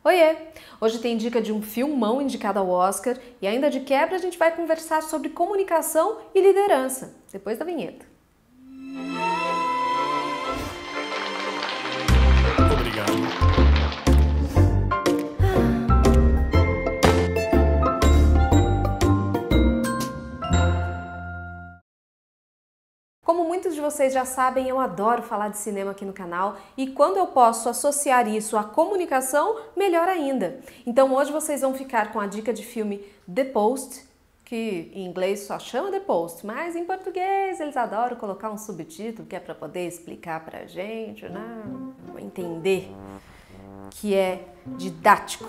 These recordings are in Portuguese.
Oiê! Hoje tem dica de um filmão indicado ao Oscar e ainda de quebra a gente vai conversar sobre comunicação e liderança, depois da vinheta. Obrigado. Como muitos de vocês já sabem, eu adoro falar de cinema aqui no canal e quando eu posso associar isso à comunicação, melhor ainda. Então hoje vocês vão ficar com a dica de filme The Post, que em inglês só chama The Post, mas em português eles adoram colocar um subtítulo que é para poder explicar pra gente, né? Entender que é didático.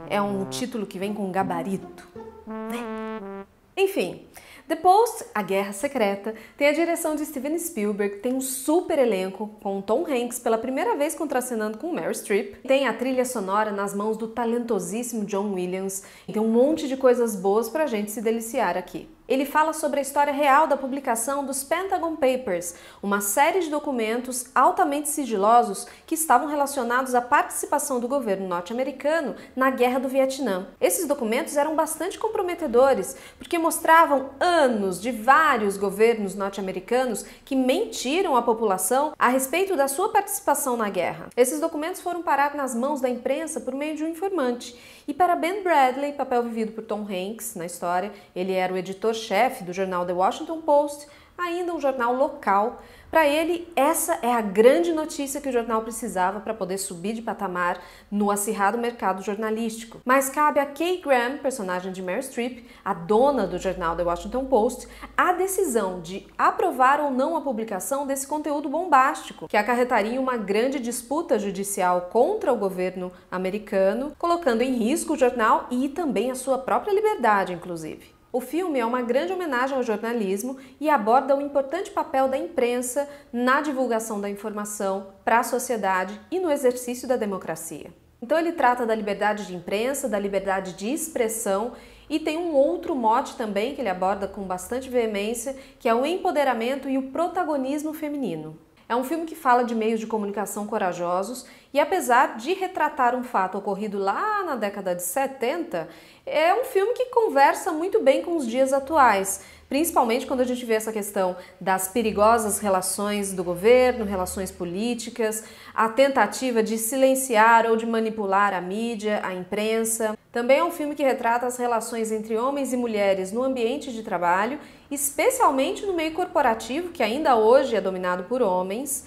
É um título que vem com gabarito, né? Enfim, The Post, A Guerra Secreta, tem a direção de Steven Spielberg, tem um super elenco com Tom Hanks pela primeira vez contracenando com Meryl Streep, tem a trilha sonora nas mãos do talentosíssimo John Williams, e tem um monte de coisas boas pra gente se deliciar aqui. Ele fala sobre a história real da publicação dos Pentagon Papers, uma série de documentos altamente sigilosos que estavam relacionados à participação do governo norte-americano na Guerra do Vietnã. Esses documentos eram bastante comprometedores, porque mostravam anos de vários governos norte-americanos que mentiram à população a respeito da sua participação na guerra. Esses documentos foram parar nas mãos da imprensa por meio de um informante. E para Ben Bradley, papel vivido por Tom Hanks na história, ele era o editor-chefe do jornal The Washington Post, ainda um jornal local. Para ele, essa é a grande notícia que o jornal precisava para poder subir de patamar no acirrado mercado jornalístico. Mas cabe a Kay Graham, personagem de Meryl Streep, a dona do jornal The Washington Post, a decisão de aprovar ou não a publicação desse conteúdo bombástico, que acarretaria uma grande disputa judicial contra o governo americano, colocando em risco o jornal e também a sua própria liberdade, inclusive. O filme é uma grande homenagem ao jornalismo e aborda o importante papel da imprensa na divulgação da informação para a sociedade e no exercício da democracia. Então ele trata da liberdade de imprensa, da liberdade de expressão e tem um outro mote também que ele aborda com bastante veemência, que é o empoderamento e o protagonismo feminino. É um filme que fala de meios de comunicação corajosos e apesar de retratar um fato ocorrido lá na década de 70, é um filme que conversa muito bem com os dias atuais, principalmente quando a gente vê essa questão das perigosas relações do governo, relações políticas, a tentativa de silenciar ou de manipular a mídia, a imprensa. Também é um filme que retrata as relações entre homens e mulheres no ambiente de trabalho, especialmente no meio corporativo, que ainda hoje é dominado por homens.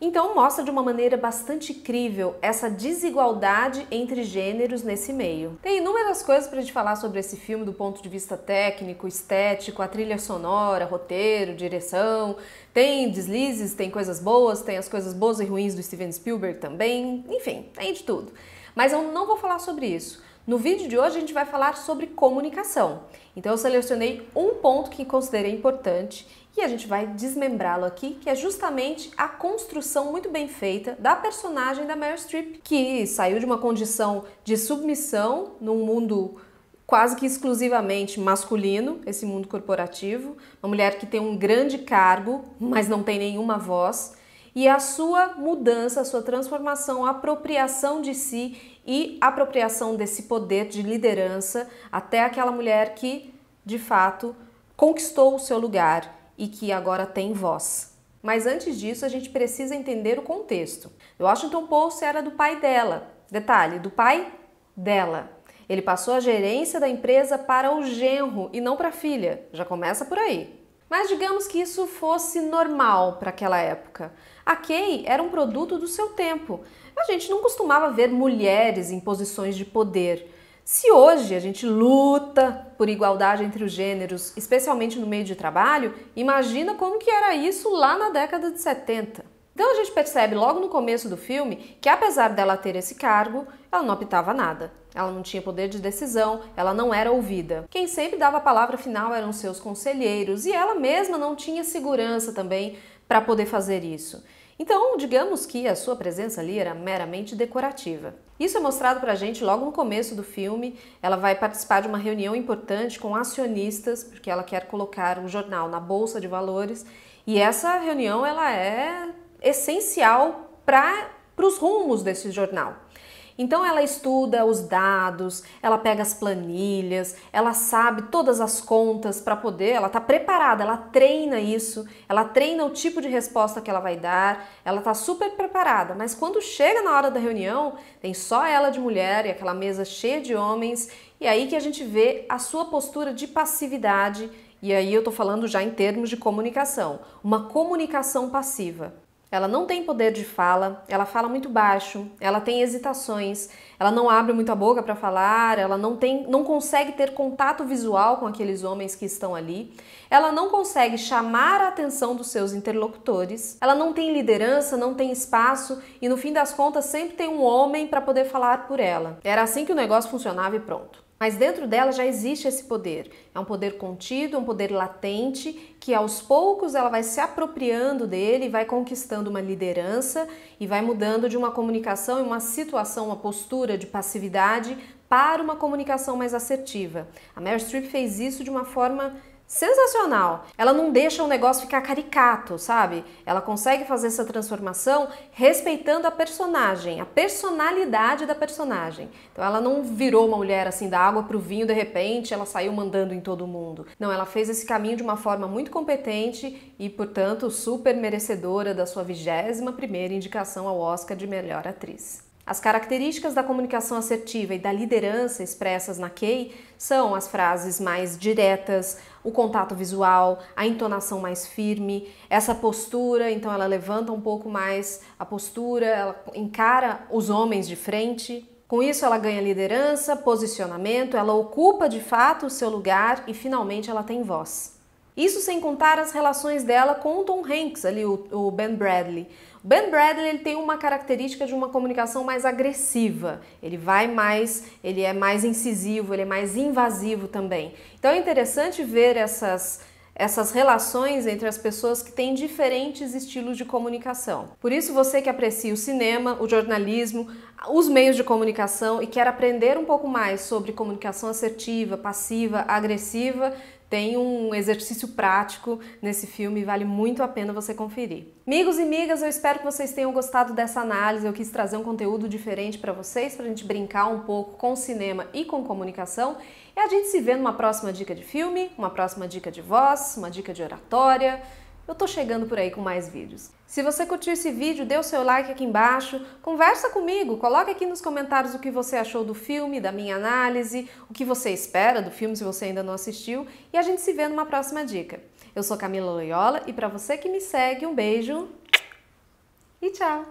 Então mostra de uma maneira bastante crível essa desigualdade entre gêneros nesse meio. Tem inúmeras coisas para a gente falar sobre esse filme do ponto de vista técnico, estético, a trilha sonora, roteiro, direção. Tem deslizes, tem coisas boas, tem as coisas boas e ruins do Steven Spielberg também. Enfim, tem de tudo. Mas eu não vou falar sobre isso. No vídeo de hoje a gente vai falar sobre comunicação. Então eu selecionei um ponto que considerei importante e a gente vai desmembrá-lo aqui, que é justamente a construção muito bem feita da personagem da Meryl Streep, que saiu de uma condição de submissão num mundo quase que exclusivamente masculino, esse mundo corporativo, uma mulher que tem um grande cargo, mas não tem nenhuma voz, e a sua mudança, a sua transformação, a apropriação de si e apropriação desse poder de liderança até aquela mulher que, de fato, conquistou o seu lugar e que agora tem voz. Mas antes disso, a gente precisa entender o contexto. O Washington Post era do pai dela. Detalhe, do pai dela. Ele passou a gerência da empresa para o genro e não para a filha. Já começa por aí. Mas digamos que isso fosse normal para aquela época. A Kay era um produto do seu tempo. A gente não costumava ver mulheres em posições de poder. Se hoje a gente luta por igualdade entre os gêneros, especialmente no meio de trabalho, imagina como que era isso lá na década de 70. Então a gente percebe logo no começo do filme que apesar dela ter esse cargo, ela não optava nada. Ela não tinha poder de decisão, ela não era ouvida. Quem sempre dava a palavra final eram seus conselheiros e ela mesma não tinha segurança também para poder fazer isso. Então, digamos que a sua presença ali era meramente decorativa. Isso é mostrado pra gente logo no começo do filme. Ela vai participar de uma reunião importante com acionistas, porque ela quer colocar o jornal na bolsa de valores. E essa reunião ela é essencial para os rumos desse jornal. Então ela estuda os dados, ela pega as planilhas, ela sabe todas as contas para poder, ela está preparada, ela treina isso, ela treina o tipo de resposta que ela vai dar, ela está super preparada, mas quando chega na hora da reunião, tem só ela de mulher e aquela mesa cheia de homens, e aí que a gente vê a sua postura de passividade, e aí eu tô falando já em termos de comunicação, uma comunicação passiva. Ela não tem poder de fala, ela fala muito baixo, ela tem hesitações, ela não abre muito a boca para falar, ela não consegue ter contato visual com aqueles homens que estão ali, ela não consegue chamar a atenção dos seus interlocutores, ela não tem liderança, não tem espaço e no fim das contas sempre tem um homem para poder falar por ela. Era assim que o negócio funcionava e pronto. Mas dentro dela já existe esse poder. É um poder contido, um poder latente, que aos poucos ela vai se apropriando dele, vai conquistando uma liderança e vai mudando de uma comunicação e uma situação, uma postura de passividade para uma comunicação mais assertiva. A Meryl Streep fez isso de uma forma sensacional. Ela não deixa o negócio ficar caricato, sabe? Ela consegue fazer essa transformação respeitando a personagem, a personalidade da personagem. Então ela não virou uma mulher assim da água pro vinho, de repente ela saiu mandando em todo mundo. Não, ela fez esse caminho de uma forma muito competente e, portanto, super merecedora da sua 21ª indicação ao Oscar de melhor atriz. As características da comunicação assertiva e da liderança expressas na Kay são as frases mais diretas, o contato visual, a entonação mais firme, essa postura, então ela levanta um pouco mais a postura, ela encara os homens de frente. Com isso ela ganha liderança, posicionamento, ela ocupa de fato o seu lugar e finalmente ela tem voz. Isso sem contar as relações dela com o Tom Hanks, ali, o Ben Bradley. O Ben Bradley ele tem uma característica de uma comunicação mais agressiva, ele é mais incisivo, ele é mais invasivo também. Então é interessante ver essas relações entre as pessoas que têm diferentes estilos de comunicação. Por isso você que aprecia o cinema, o jornalismo, os meios de comunicação e quer aprender um pouco mais sobre comunicação assertiva, passiva, agressiva, tem um exercício prático nesse filme e vale muito a pena você conferir. Amigos e amigas, eu espero que vocês tenham gostado dessa análise. Eu quis trazer um conteúdo diferente para vocês, para a gente brincar um pouco com cinema e com comunicação. E a gente se vê numa próxima dica de filme, uma próxima dica de voz, uma dica de oratória. Eu tô chegando por aí com mais vídeos. Se você curtiu esse vídeo, dê o seu like aqui embaixo, conversa comigo, coloque aqui nos comentários o que você achou do filme, da minha análise, o que você espera do filme se você ainda não assistiu e a gente se vê numa próxima dica. Eu sou Camila Loyola e para você que me segue, um beijo e tchau!